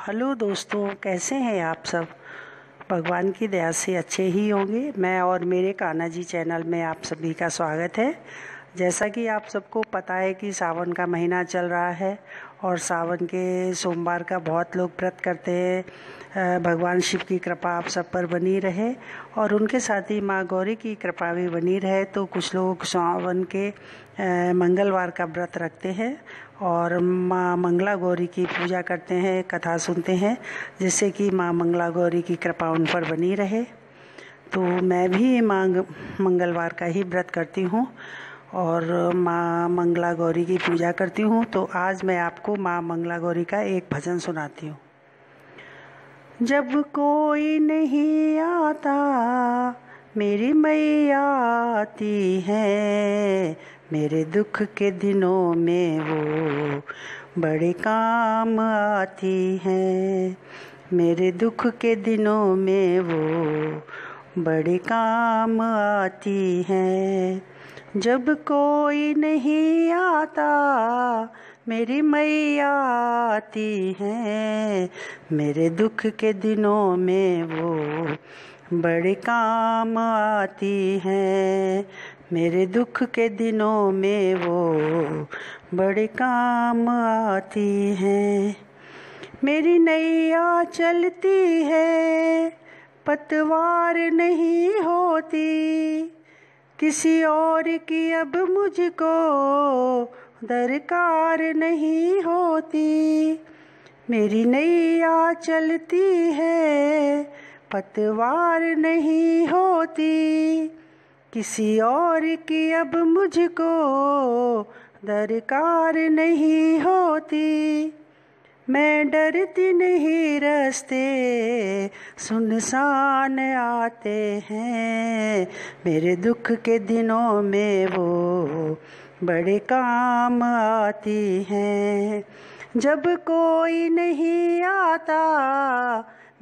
Hello दोस्तों, कैसे हैं आप सब। भगवान की दया से अच्छे ही होंगे। मैं और मेरे कान्हा जी चैनल में आप सभी का स्वागत है। जैसा कि आप सबको पता है कि सावन का महीना चल रहा है और सावन के सोमवार का बहुत लोग व्रत करते हैं। भगवान शिव की कृपा आप सब पर बनी रहे और उनके साथ ही माँ गौरी की कृपा भी बनी रहे। तो कुछ लोग सावन के मंगलवार का व्रत रखते हैं और माँ मंगला गौरी की पूजा करते हैं, कथा सुनते हैं, जिससे कि माँ मंगला गौरी की कृपा उन पर बनी रहे। तो मैं भी माँ मंगलवार का ही व्रत करती हूँ और माँ मंगला गौरी की पूजा करती हूँ। तो आज मैं आपको माँ मंगला गौरी का एक भजन सुनाती हूँ। जब कोई नहीं आता मेरी मैया आती है, मेरे दुख के दिनों में वो बड़े काम आती है। मेरे दुख के दिनों में वो बड़े काम आती है। जब कोई नहीं आता मेरी मैया आती है, मेरे दुख के दिनों में वो बड़े काम आती है। मेरे दुख के दिनों में वो बड़े काम आती है। मेरी नैया चलती है, पतवार नहीं होती, किसी और की अब मुझको दरकार नहीं होती। मेरी नैया चलती है, पतवार नहीं होती, किसी और की अब मुझको दरकार नहीं होती। मैं डरती नहीं, रास्ते सुनसान आते हैं, मेरे दुख के दिनों में वो बड़े काम आती हैं। जब कोई नहीं आता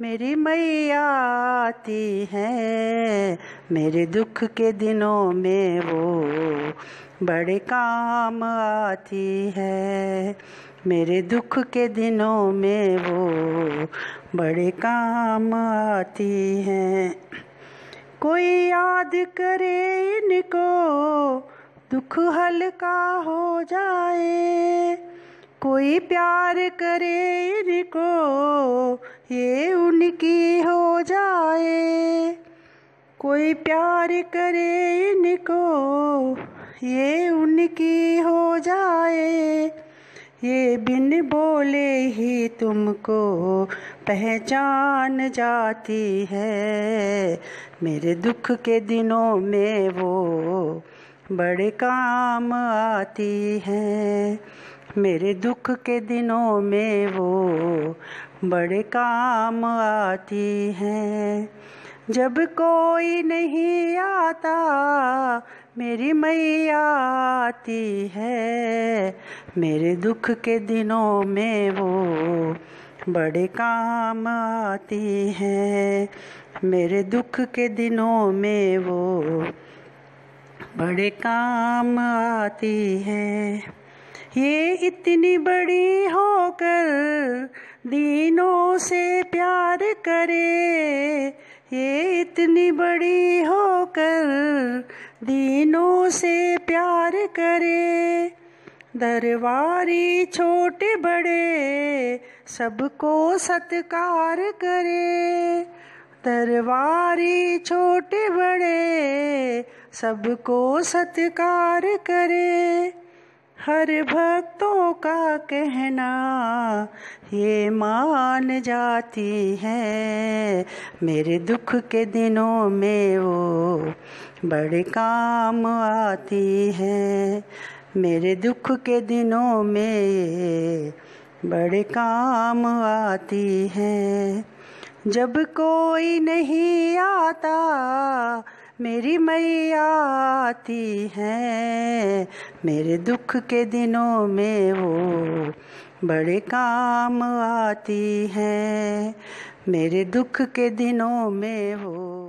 मेरी मैया आती है, मेरे दुख के दिनों में वो बड़े काम आती है। मेरे दुख के दिनों में वो बड़े काम आती हैं। कोई याद करे इनको दुख हल्का हो जाए, कोई प्यार करे इनको ये उनकी हो जाए। कोई प्यार करे इनको ये उनकी हो जाए। ये बिन बोले ही तुमको पहचान जाती है, मेरे दुख के दिनों में वो बड़े काम आती है। मेरे दुख के दिनों में वो बड़े काम आती है। जब कोई नहीं आता मेरी मैया आती है, मेरे दुख के दिनों में वो बड़े काम आती है। मेरे दुख के दिनों में वो बड़े काम आती है। ये इतनी बड़ी होकर दीनों से प्यार करे, ये इतनी बड़ी होकर दीनों से प्यार करे। दरबारी छोटे बड़े सबको सत्कार करे। दरबारी छोटे बड़े सबको सत्कार करे। हर भक्तों का कहना ये मान जाती है, मेरे दुख के दिनों में वो बड़े काम आती है। मेरे दुख के दिनों में बड़े काम आती है। जब कोई नहीं आता मेरी मैया आती है, मेरे दुख के दिनों में वो बड़े काम आती है। मेरे दुख के दिनों में वो